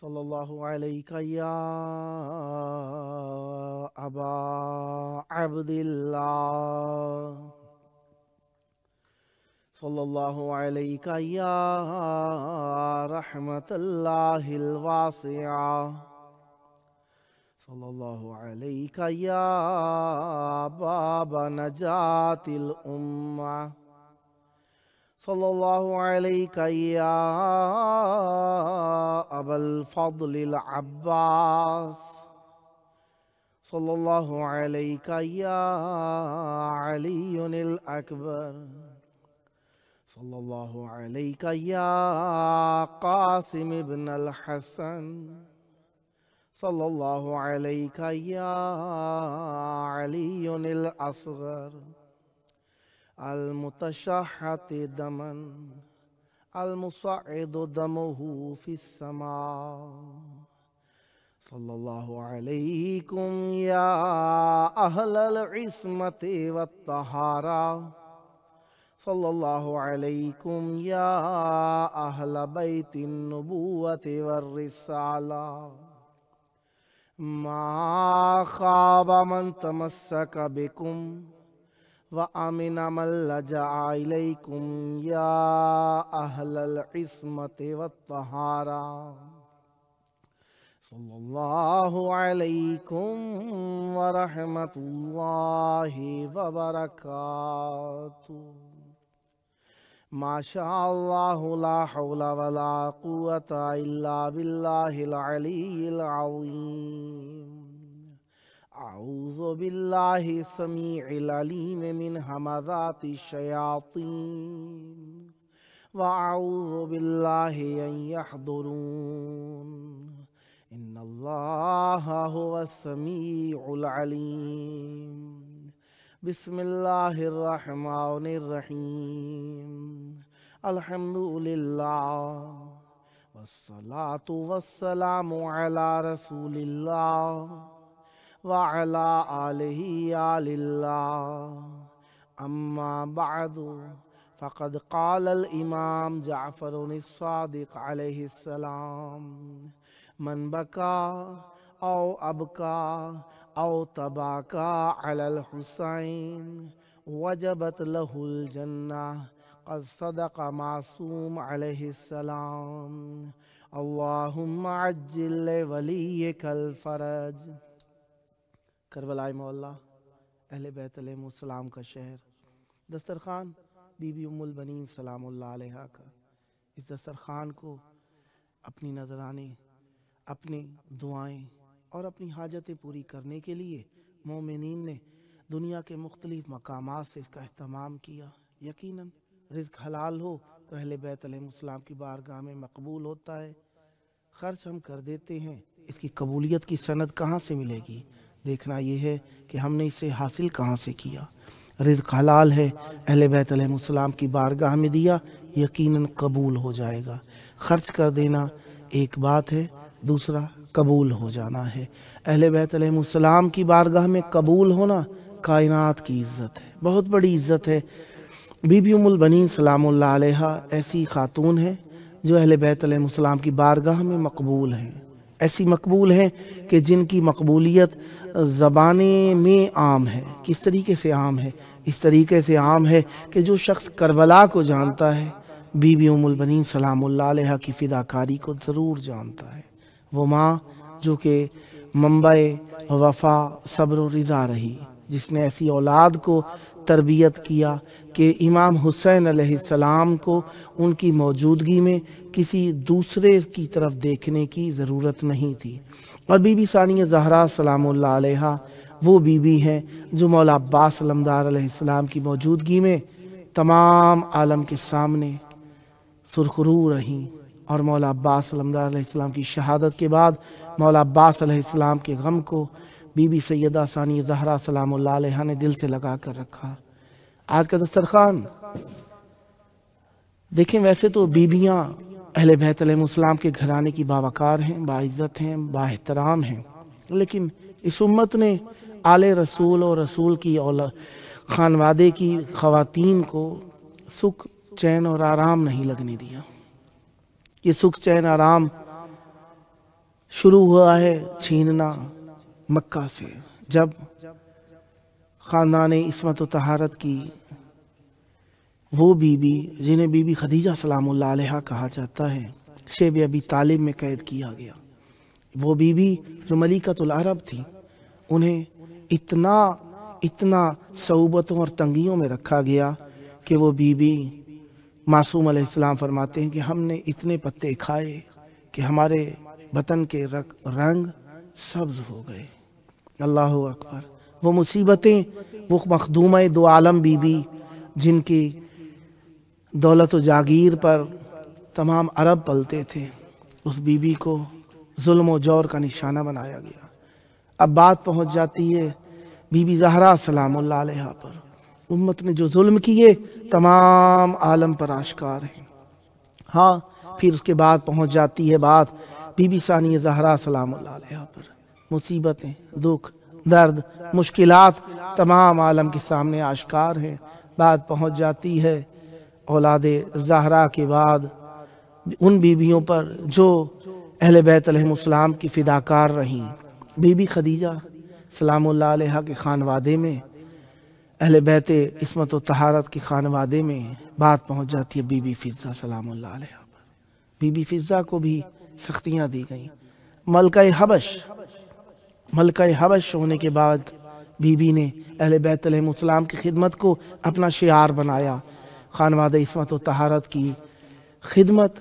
सल्लल्लाहु अलैका या अबा अब्दिल्लाह सल्लल्लाहु अलैका या रहमतल्लाहिल वासिआ सल्लल्लाहु अलैका या बाबा नजातिल उम्मा सल्लल्लाहु अलैका या अबल फضलिल अब्बास सल्लल्लाहु अलैका या अलीयुल अकबर सल्लल्लाहु अलैका या कासिम इब्न अल हसन सल्लल्लाहु अलैका या अलीयुल असगर अल-मुतशहहत दमन अल-मुसअद दमुहु फिस्समा सल्लल्लाहु अलैकुम या अहलल इस्मति वत्तहारा सल्लल्लाहु अलैकुम या अहल बैतिन नुबुव्वति वर्रिसाला मा खाबा मन तमस्सक बिकुम व आमिना मन लजअ इलैकुम या अहलल इस्मति वत्तहारा सल्लल्लाहु अलैकुम व रहमतुल्लाहि व बरकातुहू माशाअल्लाहु ला हौला वला कुव्वता इल्ला बिल्लाहिल अलिय्यिल अज़ीम अऊज़ु बिल्लाहि समीइल अलीम मिन हमाज़ातिश शयातीन व अऊज़ु बिल्लाहि अन यहदुरून इन्नल्लाहा हुवस समीउल अलीम बिस्मिल्लाहिर रहमानिर रहीम अल्हम्दुलिल्लाह वस्सलातु वस्सलामु अला रसूलिल्लाह व अला आलिहि आलिल्लाह अम्मा बअदु फ़क़द क़ालल इमाम जाफ़रुन अस्सादिक़ अलैहिस्सलाम मन बका औ अबका औ तबाका अलल हुसैन वजबत लहुल जन्नह क़द सदक़ मासूम अलैहिस्सलाम अल्लाहुम्मा अज्जिल वलिय्यकल फ़रज। करबला मौला अहले बैत अलैहिमुस्सलाम का शहर दस्तरखान बीबी उम्मुल बनीन सलामुल्लाह अलैहा का। इस दस्तरखान को अपनी नजराने, अपनी दुआएं और अपनी हाजतें पूरी करने के लिए मोमिनीन ने दुनिया के मुख्तलिफ मकामात से इसका अहतमाम किया। यकीनन रिज़्क हलाल हो तो अहले बैत अलैहिमुस्सलाम की बारगाह में मकबूल होता है। खर्च हम कर देते हैं, इसकी कबूलियत की सनद कहाँ से मिलेगी? देखना यह है कि हमने इसे हासिल कहाँ से किया। रिज़्क हलाल है, अहले बैत अलैहिमुस्सलाम की बारगाह में दिया, यकीनन कबूल हो जाएगा। खर्च कर देना एक बात है, दूसरा कबूल हो जाना है। अहले बैत अलैहिमुस्सलाम की बारगाह में कबूल होना कायनात की इज़्ज़त है, बहुत बड़ी इज़्ज़त है। बीबी उम्मुल बनीन सलामुल्लाह अलैहा ऐसी खातून है जो अहले बैत अलैहिमुस्सलाम की बारगाह में मकबूल हैं। ऐसी मकबूल हैं कि जिनकी मकबूलियत ज़बाने में आम है। किस तरीके से आम है? इस तरीके से आम है कि जो शख्स करबला को जानता है बीबी उम्मुल बनीन सलामुल्लाह अलैहा की फ़िदाकारी को ज़रूर जानता है। वो माँ जो कि मंबए वफ़ा सब्र और रिज़ा रही, जिसने ऐसी औलाद को तरबियत किया कि इमाम हुसैन अलैहिस्सलाम को उनकी मौजूदगी में किसी दूसरे की तरफ देखने की ज़रूरत नहीं थी। और बीबी सानिया ज़हरा सलामुल्लाह अलैहा वो बीबी हैं जो मौला अब्बास अलमदार अलैहिस्सलाम की मौजूदगी में तमाम आलम के सामने सुरखरू रहीं। और मौला अब्बास अलमदार अलैहिस्सलाम की शहादत के बाद मौला अब्बास अलैहिस्सलाम के गम को बीबी सैयदा सानिया ज़हरा सलामुल्लाह अलैहा ने दिल से लगा कर रखा। आज का दस्तरखान देखें, वैसे तो बीबियाँ अहले बैत अलैहिमुस्सलाम के घराने की बावकार हैं, बाइज़्ज़त हैं, बाएहतराम हैं, लेकिन इस उम्मत ने आले रसूल और रसूल की खानवादे की ख़वातीन को सुख चैन और आराम नहीं लगने दिया। ये सुख चैन आराम शुरू हुआ है छीनना मक्का से। जब ख़ानदान इस्मत व तहारत की वो बीबी जिन्हें बीबी खदीजा सलामुल्लाह अलैहा कहा जाता है, शेब अबी तालिब में कैद किया गया। वो बीबी जो मलिकतुल अरब थी, उन्हें इतना सऊबतों और तंगियों में रखा गया कि वो बीबी मासूम अलैहिस्सलाम फरमाते हैं कि हमने इतने पत्ते खाए कि हमारे बतन के रंग सब्ज हो गए। अल्लाह अकबर। वो मुसीबतें, वो मखदूमा दो आलम बीबी जिनकी दौलत व जागीर पर तमाम अरब पलते थे, उस बीबी को जुल्म व जौर का निशाना बनाया गया। अब बात पहुंच जाती है बीबी ज़हरा सलामुल्लाह अलैहा पर। उम्मत ने जो जुल्म किए तमाम आलम पर आश्कार है। हाँ, फिर उसके बाद पहुंच जाती है बात बीबी सानिया ज़हरा सलामुल्लाह अलैहा पर। मुसीबतें, दुख, दर्द, मुश्किलात तमाम आलम के सामने आश्कार हैं। बात पहुंच जाती है औलादे ज़हरा के बाद उन बीबियों पर जो अहले बैत अलैहिमुस्सलाम की फ़िदाकार रहीं। बीबी खदीजा सलामुल्लाह अलैहा के खानवादे में, अहले बैत इस्मत व तहारत के खानवादे में बात पहुंच जाती है बीबी फिज़्ज़ा सलामुल्लाह अलैहा पर। बीबी फिज़्ज़ा को भी सख्तियाँ दी गईं। मलका हबश होने के बाद बीबी ने अहले बैत अलैहिमुस्सलाम की खिदमत को अपना शियार बनाया। खानवादे इस्मत व तहारत की खिदमत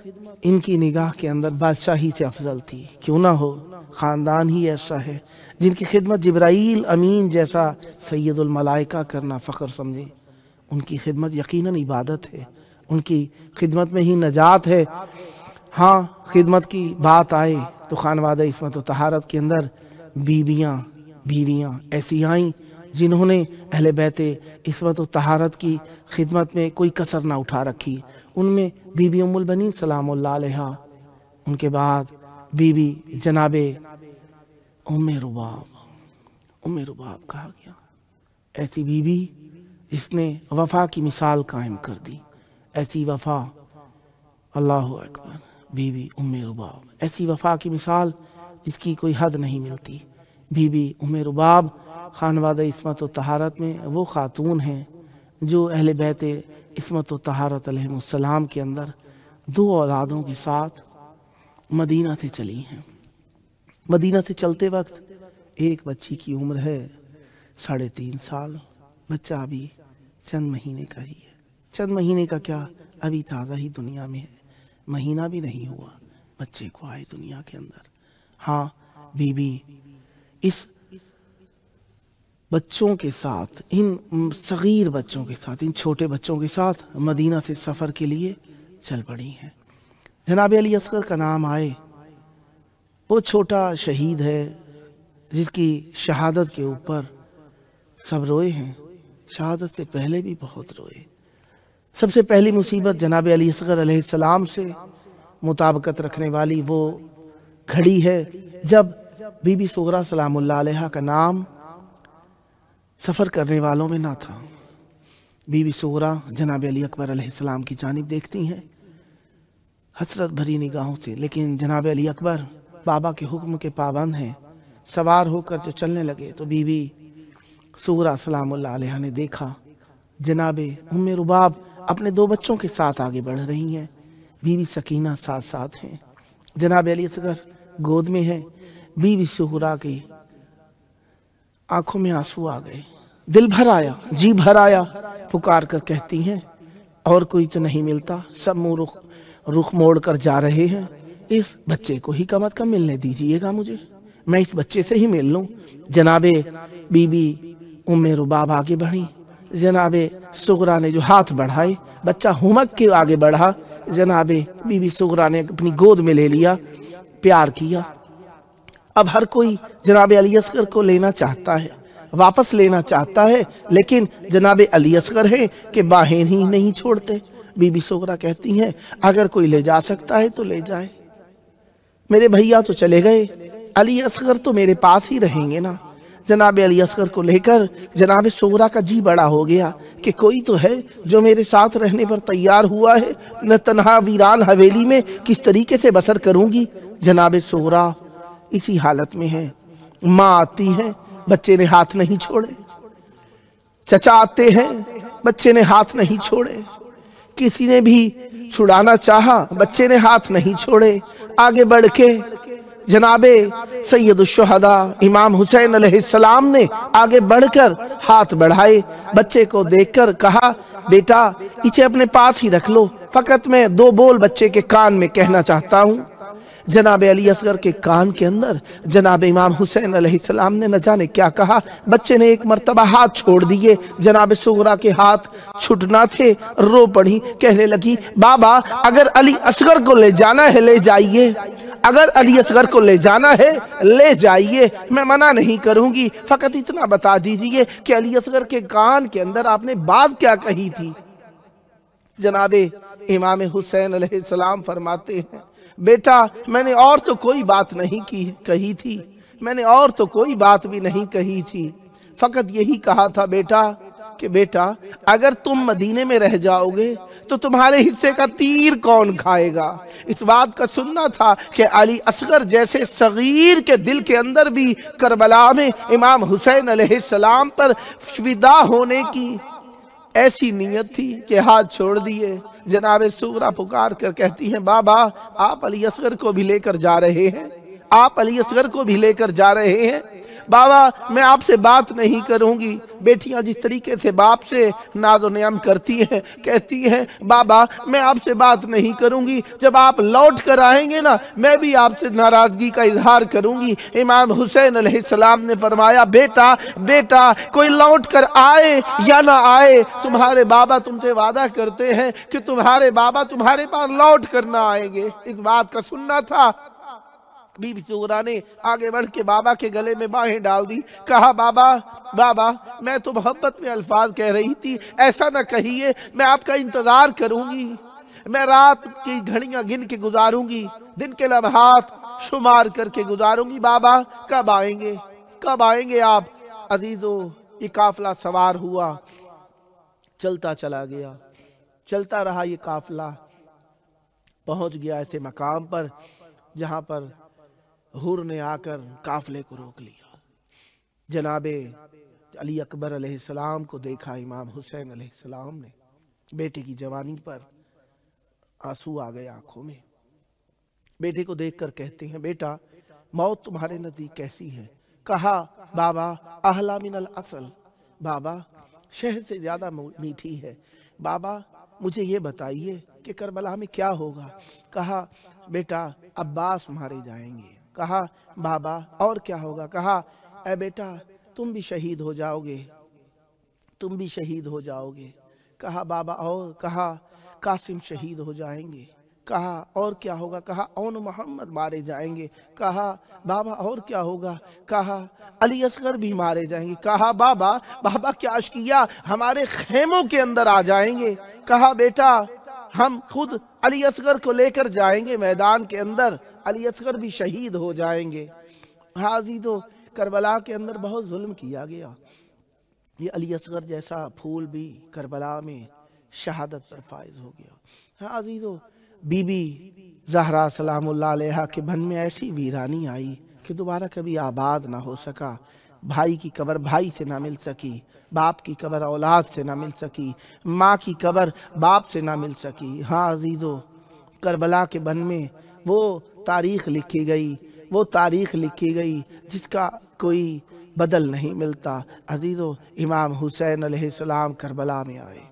इनकी निगाह के अंदर बादशाही से अफजल थी। क्यों ना हो, ख़ानदान ही ऐसा है जिनकी खिदमत जिब्राईल अमीन जैसा सैयदुल मलाइका करना फ़ख्र समझे। उनकी खिदमत यकीनन इबादत है, उनकी खिदमत में ही नजात है। हाँ, खिदमत की बात आए तो खानवादा इस्मत व तहारत के अंदर बीवियाँ ऐसी आईं जिन्होंने अहले बैते इस्मत व तहारत की खिदमत में कोई कसर ना उठा रखी। उनमें बीबी उम्मुल बनीन सलामुल्लाह अलैहा, उनके बाद बीबी जनाबे उम्मे रुबाब कहा गया। ऐसी बीबी जिसने वफा की मिसाल कायम कर दी। ऐसी वफा, अल्लाह अकबर, बीबी उम्मे रुबाब, ऐसी वफा की मिसाल जिसकी कोई हद नहीं मिलती। बीबी उम्मे रुबाब खानवादा इस्मत व तहारत में वो खातून हैं जो अहले बैत इस्मत व तहारत अलैहिमुस्सलाम के अंदर 2 औलादों के साथ मदीना से चली हैं। मदीना से चलते वक्त एक बच्ची की उम्र है 3.5 साल। बच्चा अभी चंद महीने का ही है। चंद महीने का क्या, अभी ताज़ा ही दुनिया में है, महीना भी नहीं हुआ बच्चे को आए दुनिया के अंदर। हाँ, बीबी इस बच्चों के साथ, इन सगीर बच्चों के साथ, इन छोटे बच्चों के साथ मदीना से सफ़र के लिए चल पड़ी हैं। जनाब अली असगर का नाम आए, वो छोटा शहीद है जिसकी शहादत के ऊपर सब रोए हैं। शहादत से पहले भी बहुत रोए। सबसे पहली मुसीबत जनाब अली असगर अलैहिस्सलाम से मुताबकत रखने वाली वो घड़ी है जब बीबी सुगरा सलामुल्लाह अलैहा का नाम सफ़र करने वालों में ना था। बीबी सुगरा जनाब अली अकबर अलैहिस्सलाम की जानिब देखती हैं हसरत भरी निगाहों से, लेकिन जनाब अली अकबर बाबा के हुक्म के पाबंद हैं। सवार होकर जो चलने लगे तो बीबी सुगरा सलामुल्लाह अलैहा ने देखा जनाबे उम्मे रुबाब अपने 2 बच्चों के साथ आगे बढ़ रही हैं। बीबी सकीना साथ साथ हैं। जनाब अली असगर गोद में है। बीबी सुगरा की आंखों में आंसू आ गए, दिल भर आया, जी भर आया। पुकार कर कहती हैं और कोई तो नहीं मिलता, सब मुँह रुख मोड़ कर जा रहे हैं। इस बच्चे को ही कम अज कम मिलने दीजिएगा मुझे, मैं इस बच्चे से ही मिल लूं। जनाबे बीबी उम्मे रुबाब आगे बढ़ी। जनाबे सुगरा ने जो हाथ बढ़ाए, बच्चा हुमक के आगे बढ़ा। जनाबे बीबी सुगरा ने अपनी गोद में ले लिया, प्यार किया। अब हर कोई जनाब अली असगर को लेना चाहता है, वापस लेना चाहता है, लेकिन जनाब अली असगर है कि बाहें ही नहीं छोड़ते। बीबी सुगरा कहती हैं अगर कोई ले जा सकता है तो ले जाए, मेरे भैया तो चले गए, अली असगर तो मेरे पास ही रहेंगे ना। जनाब अली असगर को लेकर जनाब सुगरा का जी बड़ा हो गया कि कोई तो है जो मेरे साथ रहने पर तैयार हुआ है। न तन्हा वीरान हवेली में किस तरीके से बसर करूंगी। जनाब सुगरा اسی حالت میں ہیں۔ ماں آتی ہے، بچے نے ہاتھ نہیں چھوڑے، چچا آتے ہیں، بچے نے ہاتھ نہیں چھوڑے، کسی نے بھی چھڑانا چاہا، بچے نے ہاتھ نہیں چھوڑے، آگے بڑھ کے جناب سید الشہداء امام حسین علیہ السلام نے آگے بڑھ کر ہاتھ بڑھائے، بچے کو دیکھ کر کہا بیٹا اسے اپنے پاس ہی رکھ لو، فقط میں 2 بول بچے کے کان میں کہنا چاہتا ہوں۔ جناب علی اصغر کے کان کے اندر جناب امام حسین علیہ السلام نے نہ جانے کیا کہا، بچے نے ایک مرتبہ ہاتھ چھوڑ دیے، جناب صغرا کے ہاتھ چھٹنا تھے، رو پڑی، کہنے لگی بابا اگر علی اصغر کو لے جانا ہے لے جائیے، اگر علی اصغر کو لے جانا ہے لے جائیے، میں منع نہیں کروں گی، فقط اتنا بتا دیجئے کہ علی اصغر کے کان کے اندر آپ نے بات کیا کہی تھی۔ جناب امام حسین علیہ السلام فرماتے ہیں بیٹا میں نے اور تو کوئی بات نہیں کہی تھی، میں نے اور تو کوئی بات بھی نہیں کہی تھی، فقط یہی کہا تھا بیٹا کہ بیٹا اگر تم مدینے میں رہ جاؤ گے تو تمہارے حصے کا تیر کون کھائے گا۔ اس بات کا سننا تھا کہ علی اصغر جیسے صغیر کے دل کے اندر بھی کربلا میں امام حسین علیہ السلام پر فدا ہونے کی ایسی نیت تھی کہ ہاتھ چھوڑ دیے۔ جناب صغرا پکار کر کہتی ہیں بابا آپ علی اصغر کو بھی لے کر جا رہے ہیں، آپ علی اصغر کو بھی لے کر جا رہے ہیں، بابا میں آپ سے بات نہیں کروں گی۔ بیٹیاں جس طریقے سے باپ سے ناز و نعم کرتی ہیں، کہتی ہیں بابا میں آپ سے بات نہیں کروں گی، جب آپ لوٹ کر آئیں گے نا میں بھی آپ سے ناراضگی کا اظہار کروں گی۔ امام حسین علیہ السلام نے فرمایا بیٹا بیٹا کوئی لوٹ کر آئے یا نہ آئے، تمہارے بابا تم سے وعدہ کرتے ہیں کہ تمہارے بابا تمہارے پاس لوٹ کر نہ آئیں گے۔ اس بات کا سننا تھا۔ بی بی صغرا نے آگے بڑھ کے بابا کے گلے میں باہیں ڈال دی، کہا بابا میں تو محبت میں الفاظ کہہ رہی تھی، ایسا نہ کہیے، میں آپ کا انتظار کروں گی، میں رات کی گھڑیاں گن کے گزاروں گی، دن کے لمحات شمار کر کے گزاروں گی، بابا کب آئیں گے آپ۔ عزیزو یہ قافلہ سوار ہوا، چلتا چلا گیا، چلتا رہا یہ قافلہ، پہنچ گیا ایسے مقام پر جہاں پر حور نے آ کر قافلے کو روک لیا۔ جناب علی اکبر علیہ السلام کو دیکھا امام حسین علیہ السلام نے، بیٹے کی جوانی پر آنسو آ گئے آنکھوں میں، بیٹے کو دیکھ کر کہتے ہیں بیٹا موت تمہارے نزدیک کیسی ہے؟ کہا بابا احلی من العسل، بابا شہد سے زیادہ میٹھی ہے، بابا مجھے یہ بتائیے کہ کربلا میں کیا ہوگا؟ کہا بیٹا عباس مارے جائیں گے۔ کہا بابا اور کیا ہوگا؟ کہا اے بیٹا تم بھی شہید ہو جاؤ گے، تم بھی شہید ہو جاؤ گے۔ کہا بابا اور؟ کہا قاسم شہید ہو جائیں گے۔ کہا اور کیا ہوگا؟ کہا اون محمد مارے جائیں گے۔ کہا بابا اور کیا ہوگا؟ کہا علی اصغر بھی مارے جائیں گے۔ کہا بابا کیا اشقیا ہمارے خیموں کے اندر آ جائیں گے۔ کہا بیٹا ہم خود علی اصغر کو لے کر جائیں گے میدان کے اندر، علی اصغر بھی شہید ہو جائیں گے۔ حاضی تو کربلا کے اندر بہت ظلم کیا گیا، یہ علی اصغر جیسا پھول بھی کربلا میں شہادت پر فائز ہو گیا۔ حاضی تو بی بی زہرا سلام اللہ علیہا کے بن میں ایسی ویرانی آئی کہ دوبارہ کبھی آباد نہ ہو سکا، بھائی کی قبر بھائی سے نہ مل سکی، باپ کی قبر اولاد سے نہ مل سکی، ماں کی قبر باپ سے نہ مل سکی۔ ہاں عزیزو کربلا کے بن میں وہ تاریخ لکھی گئی، وہ تاریخ لکھی گئی جس کا کوئی بدل نہیں ملتا۔ عزیزو امام حسین علیہ السلام کربلا میں آئے،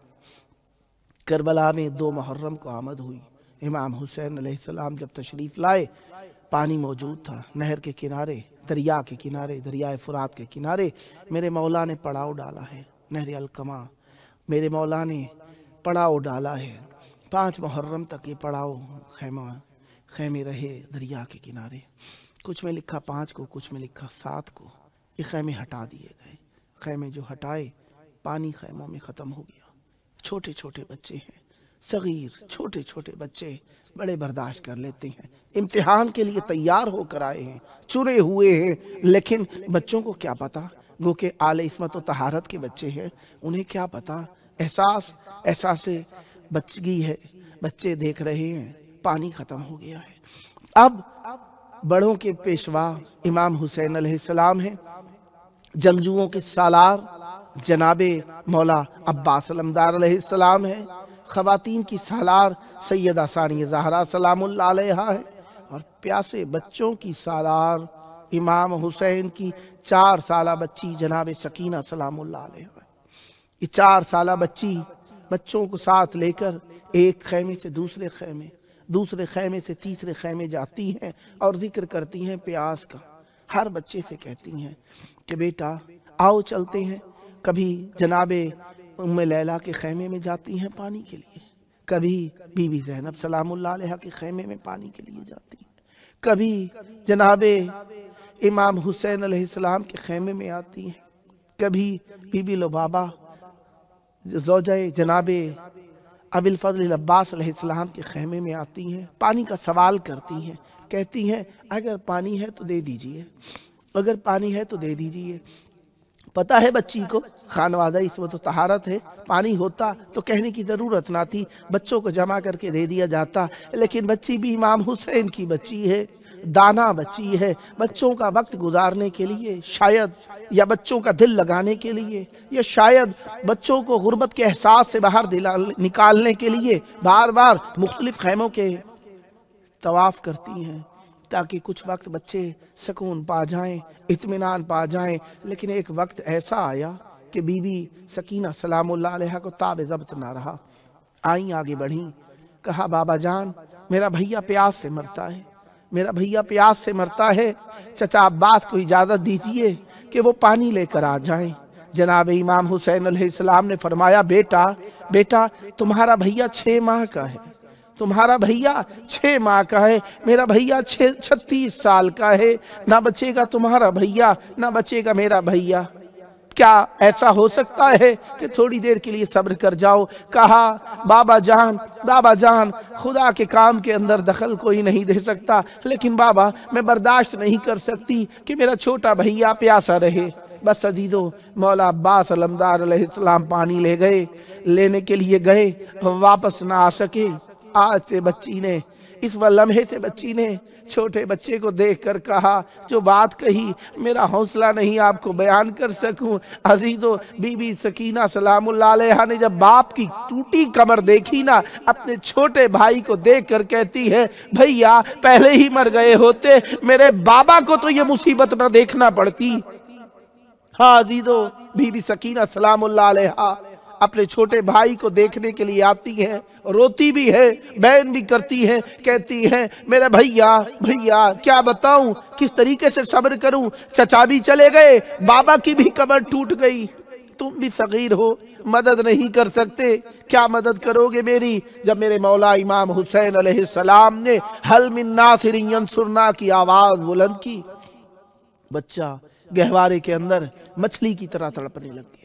کربلا میں 2 محرم کو آمد ہوئی۔ امام حسین علیہ السلام جب تشریف لائے پانی موجود تھا، نہر کے کنارے، دریا کے کنارے، دریائے فرات کے کنارے میرے مولا نے پڑاؤ ڈالا ہے، نہر القمہ میرے مولا نے پڑاؤ ڈالا ہے۔ 5 محرم تک یہ پڑاؤ خیمے رہے دریا کے کنارے، کچھ میں لکھا 5 کو، کچھ میں لکھا 7 کو، یہ خیمے ہٹا دیے گئے۔ خیمے جو ہٹائے پانی خیموں میں ختم ہو گیا۔ چھوٹے چھوٹے بچے ہیں، صغیر چھوٹے چھوٹے بچے بڑے برداشت کر لیتے ہیں، امتحان کے لیے تیار ہو کر آئے ہیں، چنے ہوئے ہیں، لیکن بچوں کو کیا پتا، گو کہ آل عصمت و طہارت کے بچے ہیں، انہیں کیا پتا، احساس بچگی ہے، بچے دیکھ رہے ہیں پانی ختم ہو گیا ہے۔ اب बड़ों के पेशवा इमाम हुसैन अलैहिस्सलाम हैं, जंगजुओं के सालार जनाबे मौला अब्बास अलमदार अलैहिस्सलाम हैं, ख़वातीन की सालार सैयदा सानिया ज़हरा सलामुल्लाह अलैहा है, और प्यासे बच्चों की सालार इमाम हुसैन की 4 साला बच्ची जनाबे सकीना सलामुल्लाह अलैहा है। ये 4 साला बच्ची बच्चों को साथ लेकर एक खैमे से दूसरे खैमे, दूसरे खैमे से तीसरे खैमे जाती हैं और जिक्र करती हैं प्यास का। हर बच्चे से कहती हैं कि बेटा आओ चलते हैं। कभी जनाबे उम्मे लैला के खैमे में जाती हैं पानी के लिए, कभी बीबी ज़ैनब सलामुल्लाह अलैहा के खैमे में पानी के लिए जाती हैं, कभी जनाबे इमाम हुसैन अलैहिस्सलाम के खैमे में आती हैं, कभी बीबी लुबाबा ज़ौजाए जनाबे अबिल फज़ल अब्बास अलैहिस्सलाम के खैमे में आती हैं, पानी का सवाल करती हैं, कहती हैं अगर पानी है तो दे दीजिए, अगर पानी है तो दे दीजिए। पता है बच्ची को खानवादा इस वक्त तो तहारत है, पानी होता तो कहने की ज़रूरत ना थी, बच्चों को जमा करके दे दिया जाता, लेकिन बच्ची भी इमाम हुसैन की बच्ची है, दाना बच्ची है। बच्चों का वक्त गुजारने के लिए शायद, या बच्चों का दिल लगाने के लिए, या शायद बच्चों को गुर्बत के एहसास से बाहर निकालने के लिए बार बार मुख्तलिफ खैमों के तवाफ़ करती हैं, ताकि कुछ वक्त बच्चे सुकून पा जाएं, इत्मीनान पा जाएं। लेकिन एक वक्त ऐसा आया कि बीबी सकीना सलामुल्लाह अलैहा को ताबे ज़ब्त ना रहा। आई आगे बढ़ी, कहा बाबा जान मेरा भैया प्यास से मरता है, मेरा भैया प्यास से मरता है, चचा अब्बास को इजाज़त दीजिए कि वो पानी लेकर आ जाएं। जनाब इमाम हुसैन अलैहिस्सलाम ने फरमाया बेटा बेटा तुम्हारा भैया 6 माह का है, तुम्हारा भैया 6 माह का है, मेरा भैया 36 साल का है, ना बचेगा तुम्हारा भैया ना बचेगा मेरा भैया। क्या ऐसा हो सकता है कि थोड़ी देर के लिए सब्र कर जाओ। कहा बाबा जान खुदा के काम के अंदर दखल कोई नहीं दे सकता, लेकिन बाबा मैं बर्दाश्त नहीं कर सकती कि मेरा छोटा भैया प्यासा रहे। बस अजीजों, मौला अब्बास अलमदार अलैहिस्सलाम पानी ले गए, लेने के लिए गए, वापस ना आ सके। आज से बच्ची ने, इस लम्हे से बच्ची ने छोटे बच्चे को देखकर कहा, जो बात कही मेरा हौसला नहीं आपको बयान कर सकूं। अजीजों, बीबी सकीना सलामुल्लाह अलैहा ने जब बाप की टूटी कमर देखी ना, अपने छोटे भाई को देखकर कहती है भैया पहले ही मर गए होते, मेरे बाबा को तो ये मुसीबत ना देखना पड़ती। हाँ अजीजों, बीबी सकीना सलामुल्लाह अलैहा अपने छोटे भाई को देखने के लिए आती हैं, रोती भी है, बयान भी करती हैं, कहती हैं मेरा भैया क्या बताऊं, किस तरीके से सब्र करूं, चचा भी चले गए, बाबा की भी कमर टूट गई, तुम भी सगीर हो, मदद नहीं कर सकते, क्या मदद करोगे मेरी। जब मेरे मौला इमाम हुसैन अलैहिस्सलाम ने हल मिन नासिरिन यंसुरना की आवाज बुलंद की, बच्चा गहवारे के अंदर मछली की तरह तड़पने लग गया।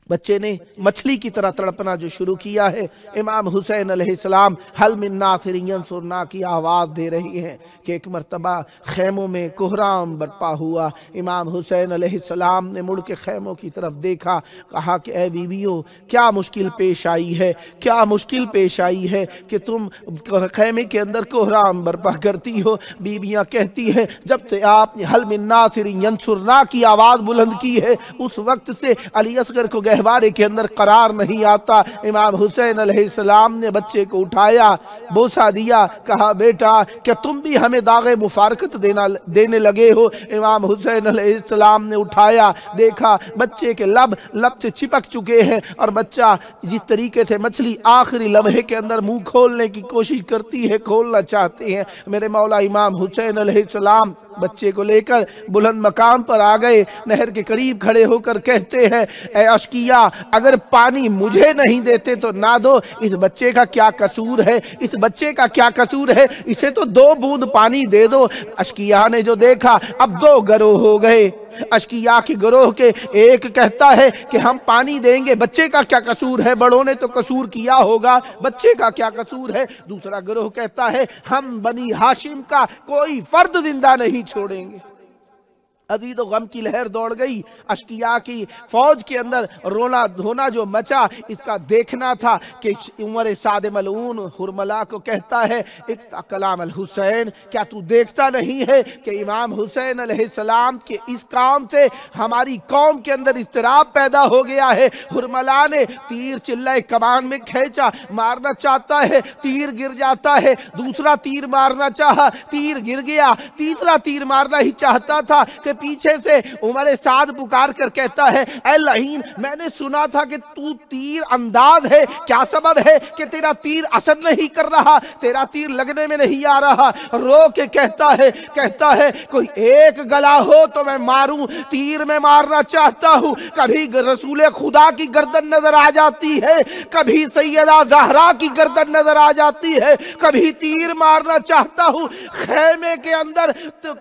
बच्चे ने मछली की तरह तड़पना जो शुरू किया है। इमाम हुसैन अलैहिस्सलाम हल मिन नासिरिन यंसुरना की आवाज़ दे रही हैं कि एक मरतबा खैमों में कोहराम बरपा हुआ। इमाम हुसैन अलैहिस्सलाम ने मुड़ के खैमों की तरफ देखा, कहा कि ए बीवियों क्या मुश्किल पेश आई है, क्या मुश्किल पेश आई है कि तुम खैमे के अंदर कोहराम बरपा करती हो। बीवियाँ कहती हैं जब से आपने हल मिन नासिरिन यंसुरना की आवाज़ बुलंद की है, उस वक्त से अली असगर को गहवारे के अंदर करार नहीं आता। इमाम हुसैन अलैहिस्सलाम ने बच्चे को उठाया, बोसा दिया, कहा बेटा क्या तुम भी हमें दागे मुफारकत देने लगे हो। इमाम हुसैन अलैहिस्सलाम ने उठाया, देखा बच्चे के लब से चिपक चुके हैं और बच्चा जिस तरीके से मछली आखिरी लम्हे के अंदर मुंह खोलने की कोशिश करती है, खोलना चाहते हैं, मेरे मौला इमाम हुसैन अलैहिस्सलाम बच्चे को लेकर बुलंद मकाम पर आ गए। नहर के करीब खड़े होकर कहते हैं ए अशकिया, अगर पानी मुझे नहीं देते तो ना दो, इस बच्चे का क्या कसूर है, इस बच्चे का क्या कसूर है, इसे तो 2 बूंद पानी दे दो। अशकिया ने जो देखा, अब 2 गिरोह हो गए। अशकिया के गिरोह के एक कहता है कि हम पानी देंगे, बच्चे का क्या कसूर है, बड़ों ने तो कसूर किया होगा, बच्चे का क्या कसूर है। दूसरा गिरोह कहता है हम बनी हाशिम का कोई फर्द जिंदा नहीं छोड़ेंगे। عزیز و غم کی لہر دوڑ گئی، اشقیاء کی فوج کے اندر رونا دھونا جو مچا، اس کا دیکھنا تھا کہ عمر سعد ملعون حرملا کو کہتا ہے اقطع کلام الحسین، کیا تو دیکھتا نہیں ہے کہ امام حسین علیہ السلام کے اس کام سے ہماری قوم کے اندر اضطراب پیدا ہو گیا ہے۔ حرملا نے تیر چلہ کمان میں کھینچا، مارنا چاہتا ہے، تیر گر جاتا ہے، دوسرا تیر مارنا چاہا، تیر گر گیا، تیسرا تیر مارنا ہی چاہتا تھا کہ پیچھے سے عمر سعد پکار کر کہتا ہے اے لعین، میں نے سنا تھا کہ تو تیر انداز ہے، کیا سبب ہے کہ تیرا تیر اثر نہیں کر رہا، تیرا تیر لگنے میں نہیں آ رہا؟ رو کے کہتا ہے کوئی ایک گلا ہو تو میں ماروں، تیر میں مارنا چاہتا ہوں، کبھی رسول خدا کی گردن نظر آ جاتی ہے، کبھی سیدہ زہرا کی گردن نظر آ جاتی ہے، کبھی تیر مارنا چاہتا ہوں، خیمے کے اندر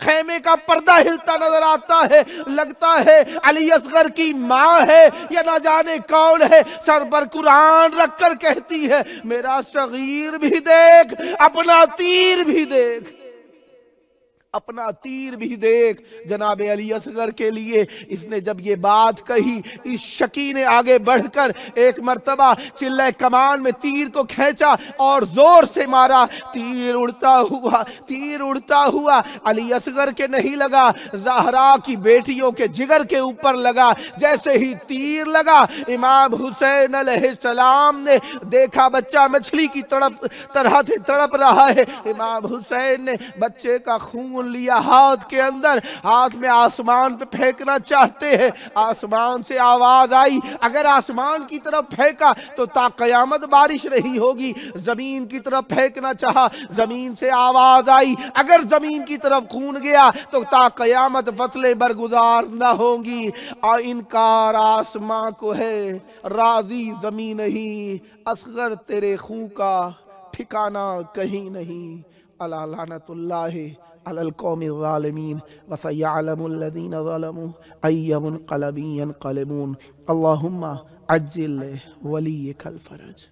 خیمے کا پردہ ہلتا نظر آتا ہے، لگتا ہے علی اصغر کی ماں ہے یا نہ جانے کون ہے، سر پر قرآن رکھ کر کہتی ہے میرا صغیر بھی دیکھ، اپنا تیر بھی دیکھ، اپنا تیر بھی دیکھ۔ جناب علی اصغر کے لیے اس نے جب یہ بات کہی، اس شکی نے آگے بڑھ کر ایک مرتبہ چلہ کمان میں تیر کو کھینچا اور زور سے مارا، تیر اڑتا ہوا علی اصغر کے نہیں لگا، زہرا کی بیٹیوں کے جگر کے اوپر لگا۔ جیسے ہی تیر لگا، امام حسین علیہ السلام نے دیکھا بچہ مچھلی کی طرح سے تڑپ رہا ہے، امام حسین نے بچے کا خون لیا ہاتھ کے اندر، ہاتھ میں آسمان پہ پھینکنا چاہتے ہیں، آسمان سے آواز آئی، اگر آسمان کی طرف پھینکا تو تا قیامت بارش نہیں ہوگی، زمین کی طرف پھینکنا چاہا، زمین سے آواز آئی، اگر زمین کی طرف خون گیا تو تا قیامت فصلیں برگزار نہ ہوں گی، اور انکار آسمان کو ہے راضی زمین نہیں، اصغر تیرے خون کا ٹھکانہ کہیں نہیں۔ الا لعنت اللہ علی القوم الظالمین وسیعلم الذین ظلموا ای منقلب ینقلبون۔ اللہم عجل ولیک الفرج۔